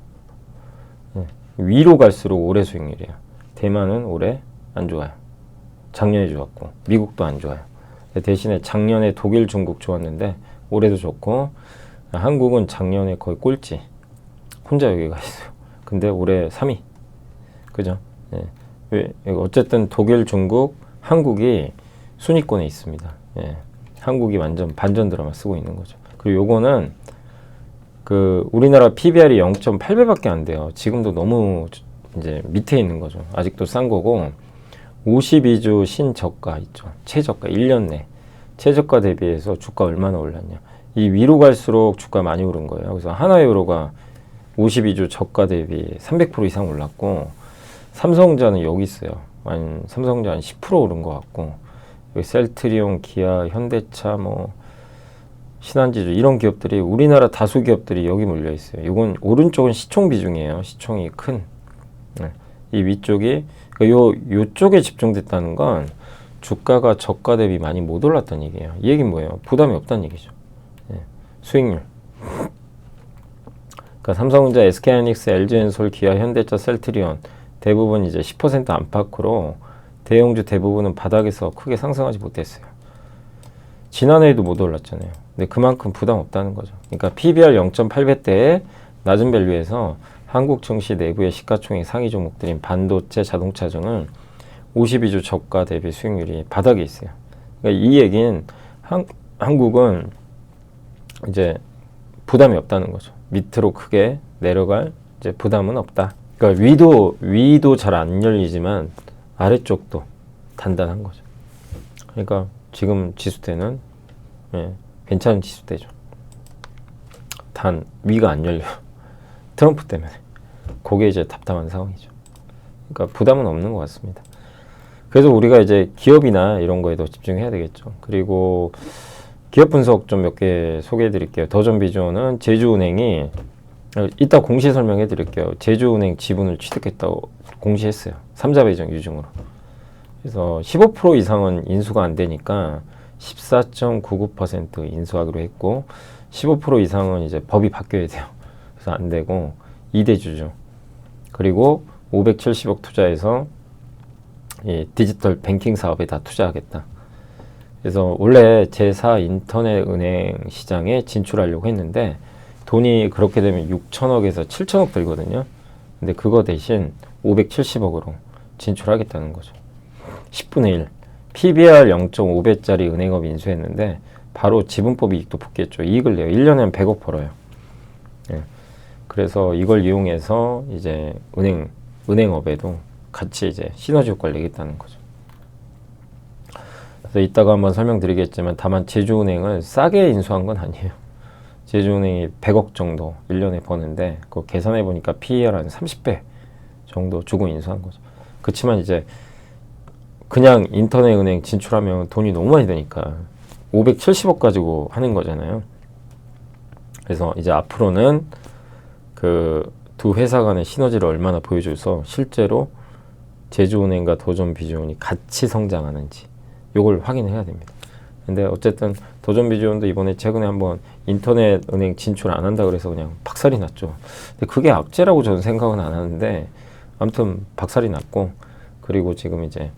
A: 위로 갈수록 올해 수익률이에요. 대만은 올해 안 좋아요. 작년에 좋았고 미국도 안 좋아요. 대신에 작년에 독일, 중국 좋았는데 올해도 좋고, 한국은 작년에 거의 꼴찌. 혼자 여기가 있어요. 근데 올해 3위. 그죠? 어쨌든 독일, 중국, 한국이 순위권에 있습니다. 한국이 완전 반전 드라마 쓰고 있는 거죠. 그리고 요거는 그 우리나라 PBR이 0.8배밖에 안 돼요. 지금도 너무 이제 밑에 있는 거죠. 아직도 싼 거고, 52주 신저가 있죠. 최저가 1년 내 최저가 대비해서 주가 얼마나 올랐냐. 이 위로 갈수록 주가 많이 오른 거예요. 그래서 하나유로가 52주 저가 대비 300% 이상 올랐고, 삼성전자는 여기 있어요. 삼성전자 한 10% 오른 것 같고, 여기 셀트리온, 기아, 현대차, 뭐 신한지주 이런 기업들이, 우리나라 다수 기업들이 여기 몰려 있어요. 이건 오른쪽은 시총 비중이에요. 시총이 큰. 이 위쪽이, 그러니까 요쪽에 집중됐다는 건 주가가 저가 대비 많이 못 올랐다는 얘기예요. 이 얘기는 뭐예요? 부담이 없다는 얘기죠. 수익률. 그러니까 삼성전자, SK하이닉스, LG엔솔, 기아, 현대차, 셀트리온 대부분 이제 10% 안팎으로 대형주 대부분은 바닥에서 크게 상승하지 못했어요. 지난해에도 못 올랐잖아요. 근데 그만큼 부담 없다는 거죠. 그러니까 PBR 0.8배대의 낮은 밸류에서 한국 증시 내부의 시가총액 상위 종목들인 반도체, 자동차 등은 52주 저가 대비 수익률이 바닥에 있어요. 그러니까 이 얘기는 한국은 이제 부담이 없다는 거죠. 밑으로 크게 내려갈 이제 부담은 없다. 그러니까 위도 잘 안 열리지만 아래쪽도 단단한 거죠. 그러니까 지금 지수대는 괜찮은 지수대죠. 단 위가 안 열려요. 트럼프 때문에. 그게 이제 답답한 상황이죠. 그러니까 부담은 없는 것 같습니다. 그래서 우리가 이제 기업이나 이런 거에 더 집중해야 되겠죠. 그리고 기업 분석 좀 몇 개 소개해 드릴게요. 더존비전은 제주은행이, 이따 공시 설명해 드릴게요. 제주은행 지분을 취득했다고 공시했어요. 3자 배정 유증으로. 그래서 15% 이상은 인수가 안 되니까 14.99% 인수하기로 했고, 15% 이상은 이제 법이 바뀌어야 돼요. 그래서 안 되고 2대주죠. 그리고 570억 투자해서 이 디지털 뱅킹 사업에 다 투자하겠다. 그래서 원래 제4 인터넷 은행 시장에 진출하려고 했는데 돈이 그렇게 되면 6천억에서 7천억 들거든요. 근데 그거 대신 570억으로 진출하겠다는 거죠. 10분의 1. PBR 0.5배짜리 은행업 인수했는데 바로 지분법 이익도 붙겠죠. 이익을 내요. 1년에 한 100억 벌어요. 그래서 이걸 이용해서 이제 은행업에도 같이 이제 시너지 효과를 내겠다는 거죠. 그래서 이따가 한번 설명드리겠지만, 다만 제주은행을 싸게 인수한 건 아니에요. 제주은행이 100억 정도 1년에 버는데 그거 계산해 보니까 PER 한 30배 정도 주고 인수한 거죠. 그렇지만 이제 그냥 인터넷 은행 진출하면 돈이 너무 많이 되니까 570억 가지고 하는 거잖아요. 그래서 이제 앞으로는 그 두 회사 간의 시너지를 얼마나 보여줘서 실제로 제주은행과 도전비즈온이 같이 성장하는지 요걸 확인해야 됩니다. 근데 어쨌든 도전비즈온도 이번에 최근에 한번 인터넷 은행 진출 안 한다 그래서 그냥 박살이 났죠. 근데 그게 악재라고 저는 생각은 안 하는데 아무튼 박살이 났고, 그리고 지금 이제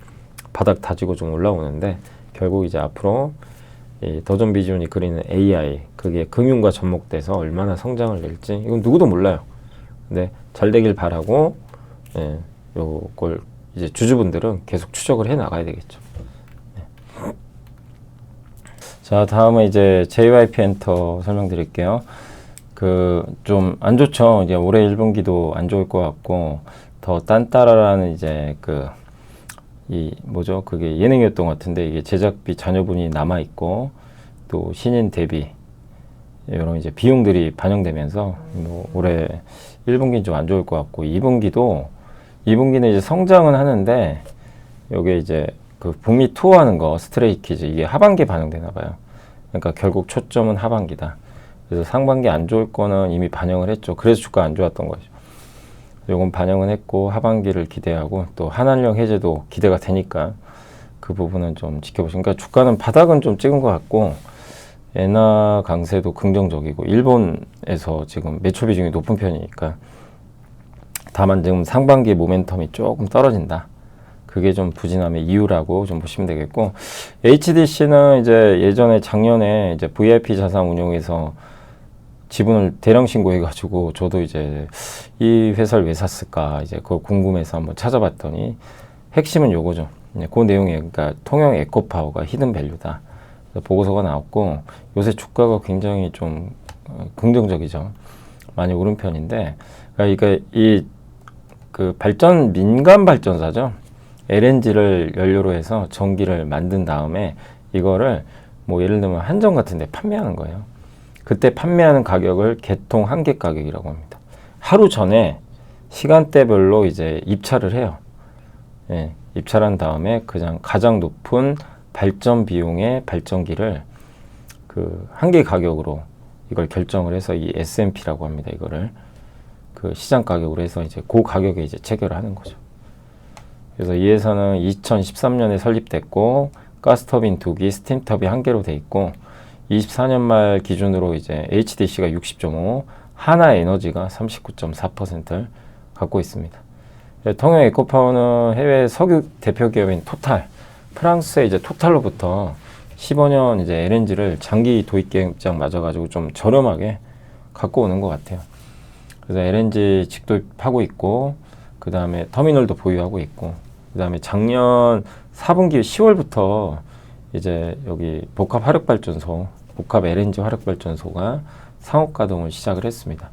A: 바닥 다지고 좀 올라오는데 결국 이제 앞으로 이 도전비즈온이 그리는 AI, 그게 금융과 접목돼서 얼마나 성장을 낼지 이건 누구도 몰라요. 근데 잘 되길 바라고, 예, 요걸 이제 주주분들은 계속 추적을 해 나가야 되겠죠. 네. 자, 다음은 이제 JYP 엔터 설명드릴게요. 그 좀 안 좋죠. 이제 올해 1분기도 안 좋을 것 같고, 더 딴따라라는 이제 이 뭐죠? 그게 예능이었던 것 같은데 이게 제작비 잔여분이 남아 있고 또 신인 데뷔 이런 이제 비용들이 반영되면서 뭐 올해 1분기는 좀 안 좋을 것 같고, 2분기는 이제 성장은 하는데 요게 이제 그 북미 투어하는 거 스트레이키즈 이게 하반기에 반영되나 봐요. 그러니까 결국 초점은 하반기다. 그래서 상반기 안 좋을 거는 이미 반영을 했죠. 그래서 주가 안 좋았던 거죠. 요건 반영은 했고 하반기를 기대하고 또 한한령 해제도 기대가 되니까 그 부분은 좀 지켜보시고, 그러니까 주가는 바닥은 좀 찍은 것 같고 엔화 강세도 긍정적이고 일본에서 지금 매출 비중이 높은 편이니까, 다만 지금 상반기 모멘텀이 조금 떨어진다. 그게 좀 부진함의 이유라고 좀 보시면 되겠고, HDC는 이제 예전에 작년에 이제 VIP 자산 운용에서 지분을 대량 신고해가지고 저도 이제 이 회사를 왜 샀을까 이제 그거 궁금해서 한번 찾아봤더니 핵심은 요거죠. 그 내용이 그러니까 통영 에코파워가 히든 밸류다. 보고서가 나왔고 요새 주가가 굉장히 좀 긍정적이죠. 많이 오른 편인데, 그러니까 이 그 발전 민간 발전사죠. LNG를 연료로 해서 전기를 만든 다음에 이거를 뭐 예를 들면 한전 같은 데 판매하는 거예요. 그때 판매하는 가격을 개통 한계 가격이라고 합니다. 하루 전에 시간대별로 이제 입찰을 해요. 예, 입찰한 다음에 그냥 가장 높은 발전 비용의 발전기를 그 한계 가격으로 이걸 결정을 해서 이 S&P라고 합니다. 이거를 그 시장 가격으로 해서 이제 그 가격에 이제 체결을 하는 거죠. 그래서 이 회사는 2013년에 설립됐고 가스터빈 2기, 스팀터빈 1개로 돼 있고 24년 말 기준으로 이제 HDC가 60.5, 하나에너지가 39.4%를 갖고 있습니다. 통영 에코파워는 해외 석유 대표 기업인 토탈, 프랑스의 이제 토탈로부터 15년 이제 LNG를 장기 도입 계획장 맞아가지고 좀 저렴하게 갖고 오는 것 같아요. 그래서 LNG 직도입하고 있고, 그 다음에 터미널도 보유하고 있고, 그 다음에 작년 4분기 10월부터 이제 여기 복합 화력발전소, 복합 LNG 화력발전소가 상업 가동을 시작을 했습니다.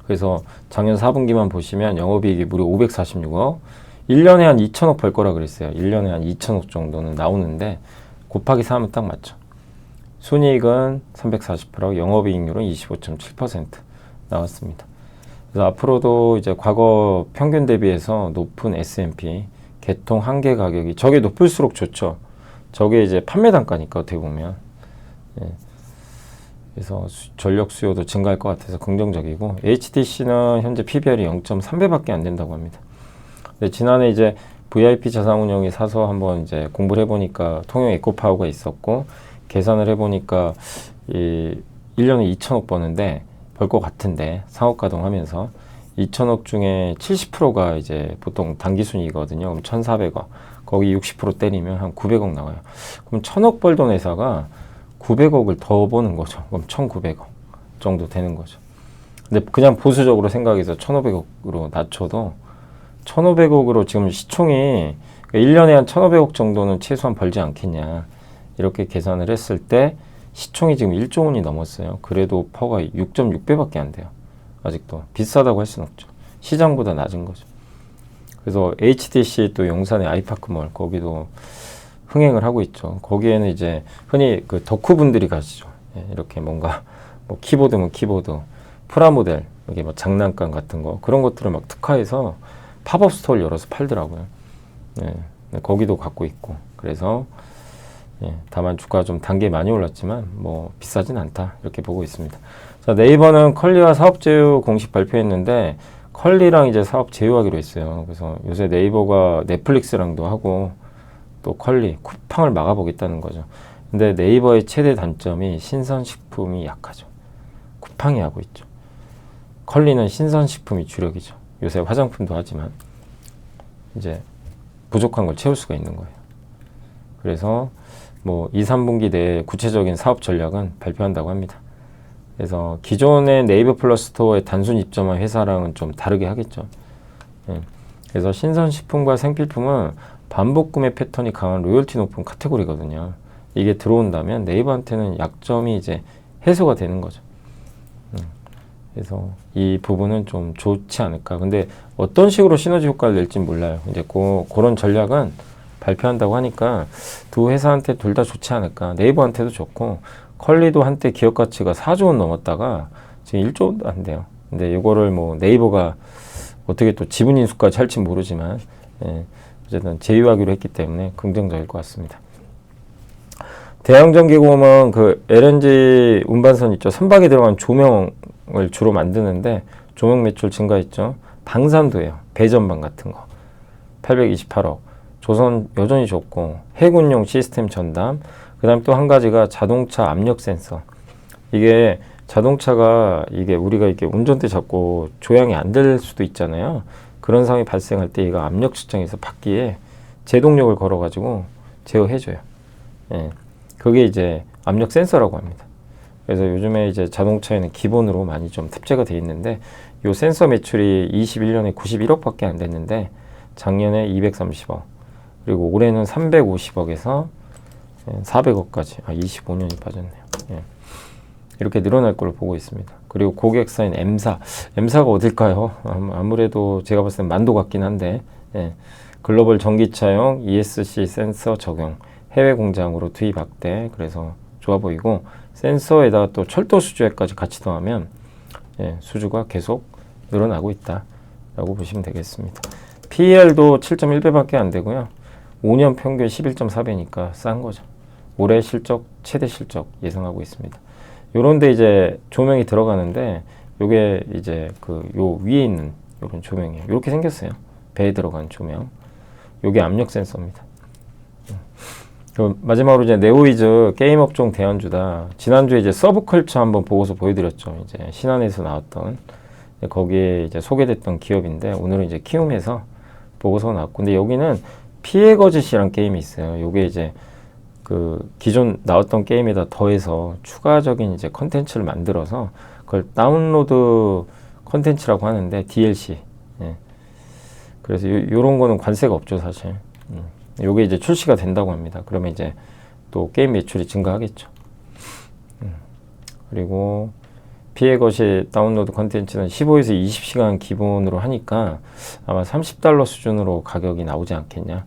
A: 그래서 작년 4분기만 보시면 영업이익이 무려 546억, 1년에 한 2천억 벌 거라 그랬어요. 1년에 한 2천억 정도는 나오는데 곱하기 4하면 딱 맞죠. 순이익은 348억, 영업이익률은 25.7% 나왔습니다. 그래서 앞으로도 이제 과거 평균 대비해서 높은 S&P 개통 한계 가격이 저게 높을수록 좋죠. 저게 이제 판매 단가니까 어떻게 보면. 예. 그래서 전력 수요도 증가할 것 같아서 긍정적이고, HDC는 현재 PBR이 0.3배밖에 안 된다고 합니다. 근데 지난해 이제 VIP 자산운용이 사서 한번 이제 공부를 해보니까 통영 에코파워가 있었고 계산을 해보니까 이 1년에 2천억 버는데 벌 것 같은데 상업 가동하면서 2천억 중에 70%가 이제 보통 당기순이익이거든요. 그럼 1,400억. 거기 60% 때리면 한 900억 나와요. 그럼 1,000억 벌던 회사가 900억을 더 버는 거죠. 그럼 1,900억 정도 되는 거죠. 근데 그냥 보수적으로 생각해서 1,500억으로 낮춰도 1,500억으로 지금 시총이 1년에 한 1,500억 정도는 최소한 벌지 않겠냐. 이렇게 계산을 했을 때 시총이 지금 1조 원이 넘었어요. 그래도 퍼가 6.6배밖에 안 돼요. 아직도 비싸다고 할 수는 없죠. 시장보다 낮은 거죠. 그래서 HDC 또 용산의 아이파크몰 거기도 흥행을 하고 있죠. 거기에는 이제 흔히 그 덕후 분들이 가시죠. 예, 이렇게 뭔가 뭐 키보드면 키보드, 프라모델, 이게 뭐 장난감 같은 거 그런 것들을 막 특화해서 팝업 스토어를 열어서 팔더라고요. 예, 거기도 갖고 있고 그래서 예, 다만 주가가 좀 단계 많이 올랐지만 뭐 비싸진 않다 이렇게 보고 있습니다. 자, 네이버는 컬리와 사업 제휴 공식 발표했는데 컬리랑 이제 사업 제휴하기로 했어요. 그래서 요새 네이버가 넷플릭스랑도 하고 또 컬리 쿠팡을 막아보겠다는 거죠. 근데 네이버의 최대 단점이 신선식품이 약하죠. 쿠팡이 하고 있죠. 컬리는 신선식품이 주력이죠. 요새 화장품도 하지만 이제 부족한 걸 채울 수가 있는 거예요. 그래서 뭐 2, 3분기 내에 구체적인 사업 전략은 발표한다고 합니다. 그래서 기존의 네이버 플러스 스토어에 단순 입점한 회사랑은 좀 다르게 하겠죠. 예. 그래서 신선식품과 생필품은 반복 구매 패턴이 강한 로열티 높은 카테고리거든요. 이게 들어온다면 네이버한테는 약점이 이제 해소가 되는 거죠. 그래서 이 부분은 좀 좋지 않을까. 근데 어떤 식으로 시너지 효과를 낼지 몰라요. 이제 그런 전략은 발표한다고 하니까 두 회사한테 둘 다 좋지 않을까. 네이버한테도 좋고 컬리도 한때 기업 가치가 4조 원 넘었다가 지금 1조 원도 안 돼요. 근데 이거를 뭐 네이버가 어떻게 또 지분 인수까지 할지 모르지만 예, 어쨌든 제휴하기로 했기 때문에 긍정적일 것 같습니다. 대양전기공업은 그 LNG 운반선 있죠. 선박에 들어간 조명을 주로 만드는데 조명 매출 증가했죠. 방산도예요. 배전방 같은 거 828억. 조선 여전히 좋고 해군용 시스템 전담. 그 다음 또 한 가지가 자동차 압력 센서. 이게 자동차가 이게 우리가 이렇게 운전대 잡고 조향이 안 될 수도 있잖아요. 그런 상황이 발생할 때 얘가 압력 측정에서 바퀴에 제동력을 걸어 가지고 제어해줘요. 예. 그게 이제 압력 센서라고 합니다. 그래서 요즘에 이제 자동차에는 기본으로 많이 좀 탑재가 돼 있는데 요 센서 매출이 21년에 91억밖에 안 됐는데 작년에 230억 그리고 올해는 350억에서 400억까지 25년이 빠졌네요. 예. 이렇게 늘어날 걸로 보고 있습니다. 그리고 고객사인 M사가 어딜까요? 아무래도 제가 봤을 땐 만도 같긴 한데 예. 글로벌 전기차용 ESC 센서 적용 해외 공장으로 투입 확대 그래서 좋아 보이고 센서에다가 또 철도 수주액까지 같이 더하면 예, 수주가 계속 늘어나고 있다라고 보시면 되겠습니다. PER도 7.1배밖에 안 되고요. 5년 평균 11.4배니까 싼 거죠. 올해 실적 최대 실적 예상하고 있습니다. 요런데 이제 조명이 들어가는데 요게 이제 그 요 위에 있는 요런 조명이에요. 요렇게 생겼어요. 배에 들어간 조명. 요게 압력 센서입니다. 마지막으로 이제 네오이즈 게임 업종 대안주다. 지난주에 이제 서브컬처 한번 보고서 보여드렸죠. 이제 신한에서 나왔던 거기에 이제 소개됐던 기업인데 오늘은 이제 키움에서 보고서가 나왔고, 근데 여기는 피해 거짓이란 게임이 있어요. 요게 이제 그 기존 나왔던 게임에다 더해서 추가적인 이제 컨텐츠를 만들어서 그걸 다운로드 컨텐츠라고 하는데 DLC. 예. 그래서 요런 거는 관세가 없죠, 사실. 요게 이제 출시가 된다고 합니다. 그러면 이제 또 게임 매출이 증가하겠죠. 그리고 피해 것이 다운로드 컨텐츠는 15에서 20시간 기본으로 하니까 아마 $30 수준으로 가격이 나오지 않겠냐.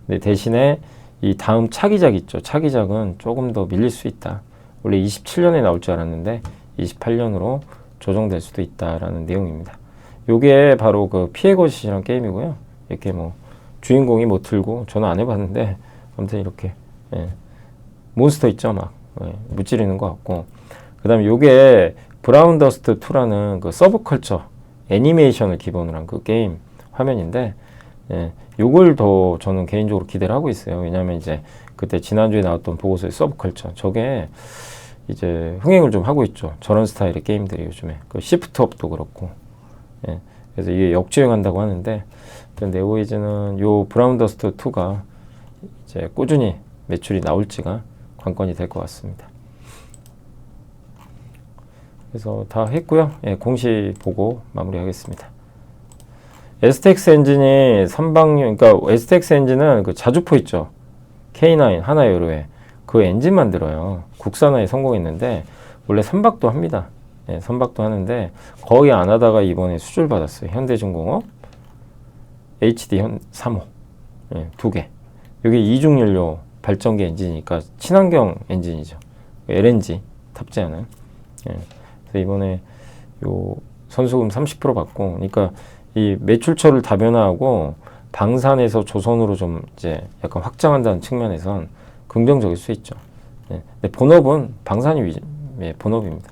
A: 근데 대신에 이 다음 차기작 있죠. 차기작은 조금 더 밀릴 수 있다. 원래 27년에 나올 줄 알았는데 28년으로 조정될 수도 있다라는 내용입니다. 요게 바로 그 피해 것이라는 게임이고요. 이렇게 뭐 주인공이 뭐 들고 저는 안 해봤는데 아무튼 이렇게 예. 몬스터 있죠. 막 예. 무찌르는 것 같고 그 다음에 요게 브라운 더스트 2라는 그 서브컬처 애니메이션을 기본으로 한 그 게임 화면인데 예. 요걸 더 저는 개인적으로 기대를 하고 있어요. 왜냐하면 이제 그때 지난주에 나왔던 보고서의 서브컬처 저게 이제 흥행을 좀 하고 있죠. 저런 스타일의 게임들이 요즘에 그 시프트업도 그렇고 예. 그래서 이게 역주행한다고 하는데 네오이즈는 요 브라운 더스트 2가 이제 꾸준히 매출이 나올지가 관건이 될 것 같습니다. 그래서 다 했고요. 예, 공시 보고 마무리하겠습니다. STX 엔진이 선박용, 그러니까 STX 엔진은 그 자주포 있죠. K9 하나여로에 그 엔진 만들어요. 국산화에 성공했는데 원래 선박도 합니다. 예, 선박도 하는데 거의 안 하다가 이번에 수주를 받았어요. 현대중공업, HD 3호 예, 2개. 이게 이중연료 발전기 엔진이니까 친환경 엔진이죠. LNG 탑재하는. 예. 그래서 이번에 요 선수금 30% 받고, 그러니까 이 매출처를 다변화하고 방산에서 조선으로 좀 이제 약간 확장한다는 측면에선 긍정적일 수 있죠. 예. 근데 본업은 방산이 예, 본업입니다.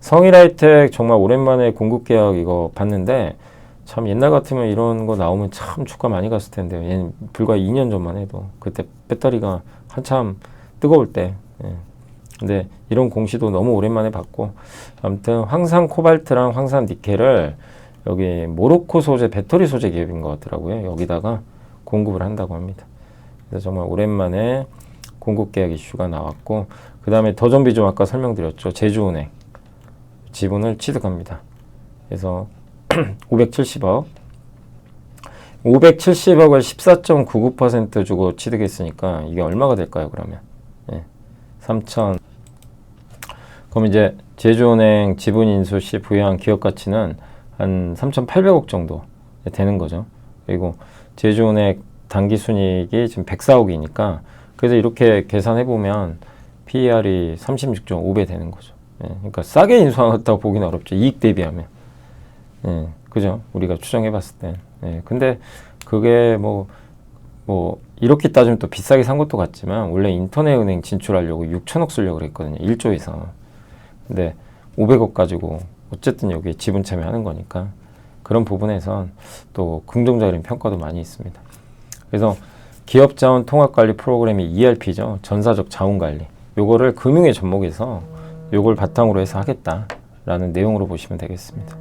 A: 성일하이텍 정말 오랜만에 공급 계약 이거 봤는데 참 옛날 같으면 이런 거 나오면 참 주가 많이 갔을 텐데요. 얘는 불과 2년 전만 해도 그때 배터리가 한참 뜨거울 때. 예. 근데 이런 공시도 너무 오랜만에 봤고 아무튼 황산 코발트랑 황산 니켈을 여기 모로코 소재 배터리 소재 기업인 것 같더라고요. 여기다가 공급을 한다고 합니다. 그래서 정말 오랜만에 공급 계약 이슈가 나왔고 그 다음에 더존비 좀 아까 설명드렸죠. 제주은행 지분을 취득합니다. 그래서 570억 570억을 14.99% 주고 취득했으니까 이게 얼마가 될까요 그러면? 예. 3천. 그럼 이제 제주은행 지분 인수 시 부여한 기업 가치는 한 3,800억 정도 되는 거죠. 그리고 제주은행 당기순이익이 지금 104억이니까 그래서 이렇게 계산해 보면 PER이 36.5배 되는 거죠. 예. 그러니까 싸게 인수했다고 보기는 어렵죠. 이익 대비하면. 예. 그죠? 우리가 추정해 봤을 때. 예. 근데 그게 뭐 이렇게 따지면 또 비싸게 산 것도 같지만 원래 인터넷 은행 진출하려고 6천억 쓰려고 그랬거든요. 1조 이상. 근데 500억 가지고 어쨌든 여기 지분 참여하는 거니까 그런 부분에선 또 긍정적인 평가도 많이 있습니다. 그래서 기업자원 통합관리 프로그램이 ERP죠. 전사적 자원관리. 요거를 금융의 접목에서 요걸 바탕으로 해서 하겠다라는 내용으로 보시면 되겠습니다.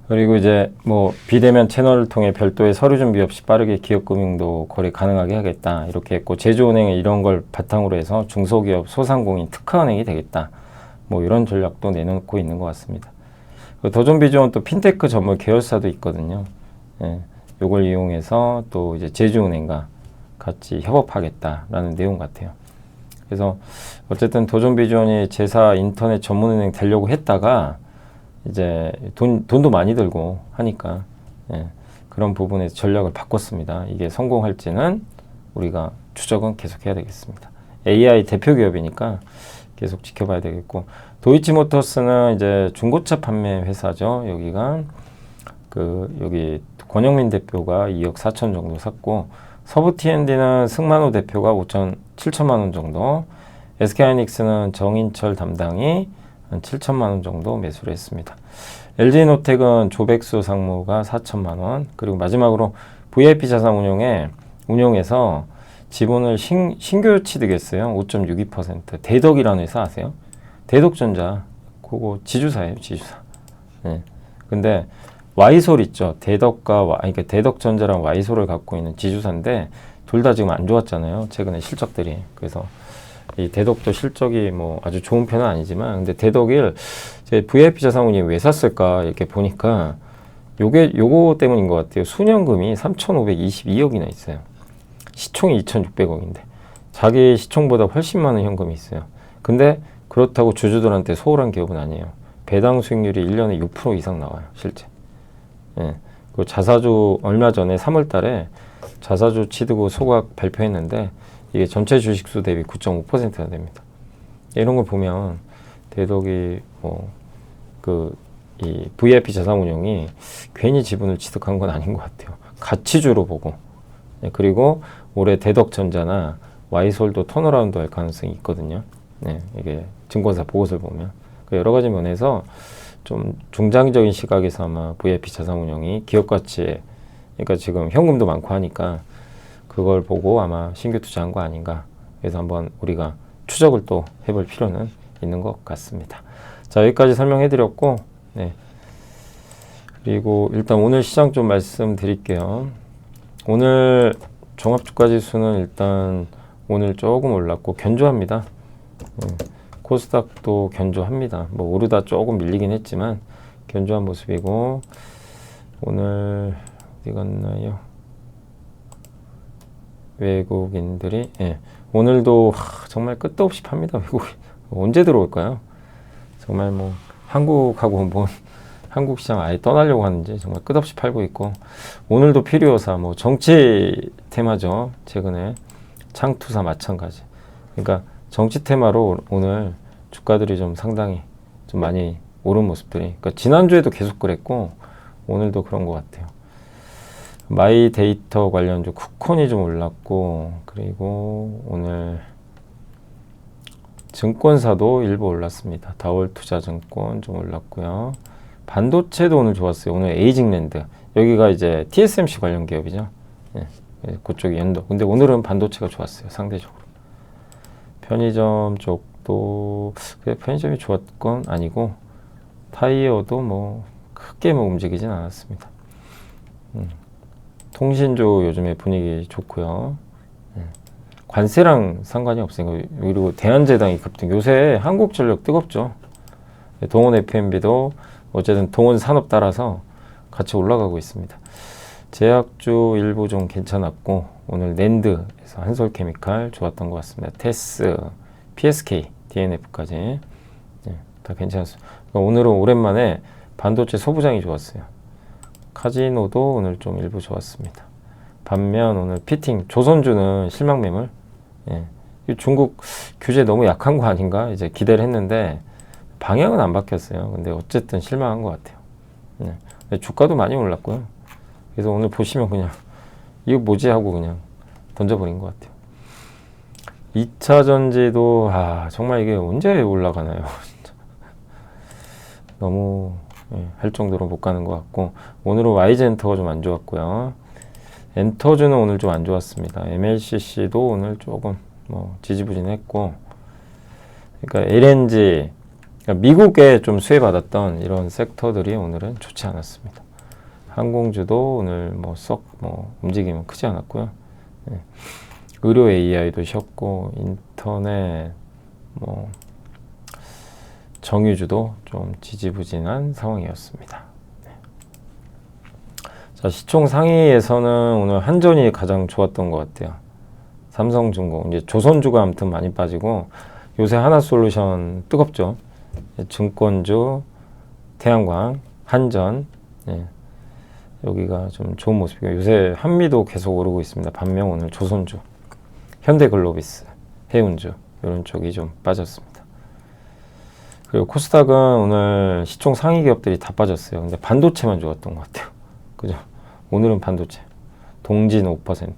A: 그리고 이제 뭐 비대면 채널을 통해 별도의 서류 준비 없이 빠르게 기업 금융도 거래 가능하게 하겠다 이렇게 했고 제주은행에 이런 걸 바탕으로 해서 중소기업 소상공인 특화은행이 되겠다 뭐 이런 전략도 내놓고 있는 것 같습니다. 더존비주원 또 핀테크 전문 계열사도 있거든요. 예, 요걸 이용해서 또 이제 제주은행과 같이 협업하겠다라는 내용 같아요. 그래서 어쨌든 더존비주원이 제사 인터넷 전문은행 되려고 했다가 이제 돈도 많이 들고 하니까 예, 그런 부분에서 전략을 바꿨습니다. 이게 성공할지는 우리가 추적은 계속해야 되겠습니다. AI 대표 기업이니까 계속 지켜봐야 되겠고 도이치모터스는 이제 중고차 판매 회사죠. 여기가 여기 권영민 대표가 2억 4천 정도 샀고 서부 T&D는 승만호 대표가 7천만 원 정도, SK하이닉스는 정인철 담당이 한 7천만 원 정도 매수를 했습니다. LG노텍은 조백수 상무가 4천만 원, 그리고 마지막으로 VIP 자산운용에서 지분을 신규 취득했어요. 5.62%. 대덕이라는 회사 아세요? 대덕전자, 그거 지주사예요, 지주사. 네. 근데 와이솔 있죠. 그러니까 대덕전자랑 와이솔을 갖고 있는 지주사인데 둘 다 지금 안 좋았잖아요. 최근에 실적들이. 그래서 이 대덕도 실적이 뭐 아주 좋은 편은 아니지만 근데 대덕을 제 VIP 자산운용이 왜 샀을까 이렇게 보니까 요거 때문인 것 같아요. 수년금이 3,522억이나 있어요. 시총이 2,600억인데 자기 시총보다 훨씬 많은 현금이 있어요. 근데 그렇다고 주주들한테 소홀한 기업은 아니에요. 배당 수익률이 1년에 6% 이상 나와요. 실제. 예. 그 자사주 얼마 전에 3월 달에 자사주 취득 후 소각 발표했는데 이게 전체 주식수 대비 9.5%가 됩니다. 이런 걸 보면 대덕이 이 VIP 자산운용이 괜히 지분을 취득한 건 아닌 것 같아요. 가치주로 보고 네, 그리고 올해 대덕전자나 와이솔도 턴어라운드 할 가능성이 있거든요. 네, 이게 증권사 보고서를 보면 여러 가지 면에서 좀 중장기적인 시각에서 아마 VIP 자산운용이 기업 가치에 그러니까 지금 현금도 많고 하니까 그걸 보고 아마 신규 투자한 거 아닌가. 그래서 한번 우리가 추적을 또 해볼 필요는 있는 것 같습니다. 자, 여기까지 설명해 드렸고 네. 그리고 일단 오늘 시장 좀 말씀드릴게요. 오늘 종합주가지수는 일단 오늘 조금 올랐고 견조합니다. 코스닥도 견조합니다. 뭐 오르다 조금 밀리긴 했지만 견조한 모습이고 오늘 어디 갔나요? 외국인들이 오늘도 정말 끝도 없이 팝니다. 외국인 언제 들어올까요? 정말 뭐 한국하고 뭐 한국 시장 아예 떠나려고 하는지 정말 끝없이 팔고 있고 오늘도 필요사 뭐 정치 테마죠. 최근에 창투사 마찬가지. 그러니까 정치 테마로 오늘 주가들이 좀 상당히 좀 많이 오른 모습들이 그러니까 지난주에도 계속 그랬고 오늘도 그런 것 같아요. 마이 데이터 관련주 쿠콘이 좀 올랐고, 그리고 오늘 증권사도 일부 올랐습니다. 다월투자증권 좀 올랐고요. 반도체도 오늘 좋았어요. 오늘 에이징랜드, 여기가 이제 TSMC 관련 기업이죠. 예, 그쪽이 연도. 근데 오늘은 반도체가 좋았어요, 상대적으로. 편의점 쪽도 편의점이 좋았건 아니고, 타이어도 뭐 크게 뭐 움직이진 않았습니다. 통신주 요즘에 분위기 좋고요. 관세랑 상관이 없으니까. 그리고 대한제당이 급등. 요새 한국전력 뜨겁죠. 동원 FMB도 어쨌든 동원 산업 따라서 같이 올라가고 있습니다. 제약주 일부 좀 괜찮았고, 오늘 랜드에서 한솔케미칼 좋았던 것 같습니다. 테스, PSK, DNF까지 다 괜찮았어요. 그러니까 오늘은 오랜만에 반도체 소부장이 좋았어요. 카지노도 오늘 좀 일부 좋았습니다. 반면 오늘 피팅, 조선주는 실망 매물. 중국 규제 너무 약한 거 아닌가 이제 기대를 했는데 방향은 안 바뀌었어요. 근데 어쨌든 실망한 것 같아요. 근데 주가도 많이 올랐고요. 그래서 오늘 보시면 그냥 이거 뭐지 하고 그냥 던져버린 것 같아요. 2차 전지도 정말 이게 언제 올라가나요? 진짜. 너무 할 정도로 못 가는 것 같고, 오늘은 YG엔터가 좀 안 좋았고요. 엔터주는 오늘 좀 안 좋았습니다. MLCC도 오늘 조금 뭐 지지부진했고, 그러니까 LNG, 그러니까 미국에 좀 수혜받았던 이런 섹터들이 오늘은 좋지 않았습니다. 항공주도 오늘 뭐 썩 움직임은 크지 않았고요. 의료 AI도 쉬었고, 인터넷 뭐 정유주도 좀 지지부진한 상황이었습니다. 자, 시총 상위에서는 오늘 한전이 가장 좋았던 것 같아요. 삼성중공, 이제 조선주가 아무튼 많이 빠지고, 요새 하나솔루션 뜨겁죠. 증권주, 태양광, 한전, 여기가 좀 좋은 모습이고, 요새 한미도 계속 오르고 있습니다. 반면 오늘 조선주, 현대글로비스, 해운주 이런 쪽이 좀 빠졌습니다. 그리고 코스닥은 오늘 시총 상위 기업들이 다 빠졌어요. 근데 반도체만 좋았던 것 같아요. 그죠? 오늘은 반도체, 동진 5%.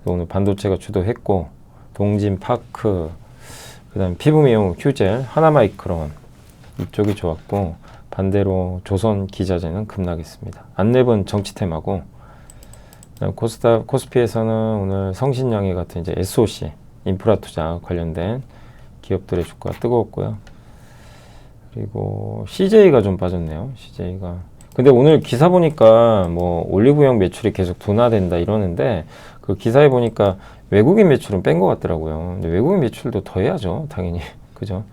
A: 오늘 반도체가 주도했고, 동진 파크, 그 다음 피부미용 휴젤, 하나마이크론 이쪽이 좋았고, 반대로 조선 기자재는 급락했습니다. 안랩은 정치 테마고, 코스닥, 코스피에서는 오늘 성신양해 같은 이제 SOC, 인프라 투자 관련된 기업들의 주가가 뜨거웠고요. 그리고 CJ가 좀 빠졌네요. CJ가. 근데 오늘 기사 보니까 뭐 올리브영 매출이 계속 둔화된다 이러는데, 그 기사에 보니까 외국인 매출은 뺀 것 같더라고요. 근데 외국인 매출도 더 해야죠, 당연히. 그죠?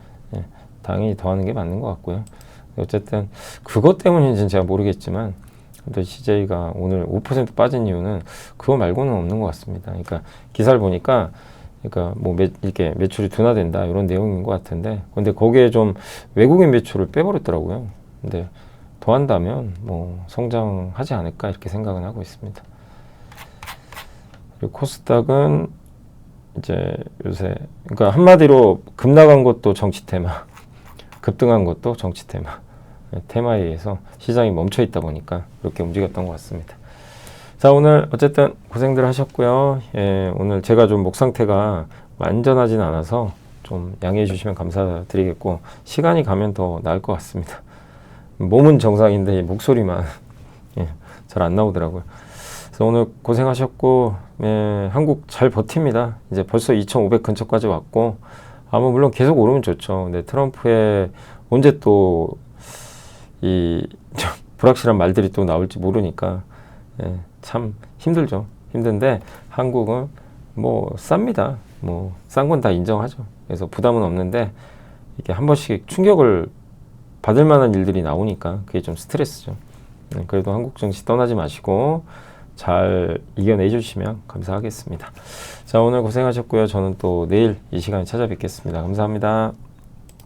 A: 당연히 더 하는 게 맞는 것 같고요. 어쨌든 그것 때문인지는 제가 모르겠지만, 근데 CJ가 오늘 5% 빠진 이유는 그거 말고는 없는 것 같습니다. 그러니까 기사를 보니까, 그러니까 뭐 이렇게 매출이 둔화된다 이런 내용인 것 같은데, 근데 거기에 좀 외국인 매출을 빼버렸더라고요. 근데 더 한다면 뭐 성장하지 않을까 이렇게 생각은 하고 있습니다. 그리고 코스닥은 이제 요새, 그러니까 한마디로 급락한 것도 정치 테마, 급등한 것도 정치 테마, 테마에 의해서 시장이 멈춰 있다 보니까 그렇게 움직였던 것 같습니다. 자, 오늘 어쨌든 고생들 하셨고요. 오늘 제가 좀 목 상태가 완전하진 않아서 좀 양해해 주시면 감사드리겠고, 시간이 가면 더 나을 것 같습니다. 몸은 정상인데 목소리만 잘 안 나오더라고요. 그래서 오늘 고생하셨고, 한국 잘 버팁니다. 이제 벌써 2,500 근처까지 왔고, 아마 물론 계속 오르면 좋죠. 근데 트럼프의 언제 또 이 불확실한 말들이 또 나올지 모르니까 참 힘들죠. 힘든데 한국은 뭐 쌉니다. 뭐 싼 건 다 인정하죠. 그래서 부담은 없는데, 이게 한 번씩 충격을 받을 만한 일들이 나오니까 그게 좀 스트레스죠. 그래도 한국 증시 떠나지 마시고 잘 이겨내 주시면 감사하겠습니다. 자, 오늘 고생하셨고요. 저는 또 내일 이 시간에 찾아뵙겠습니다. 감사합니다.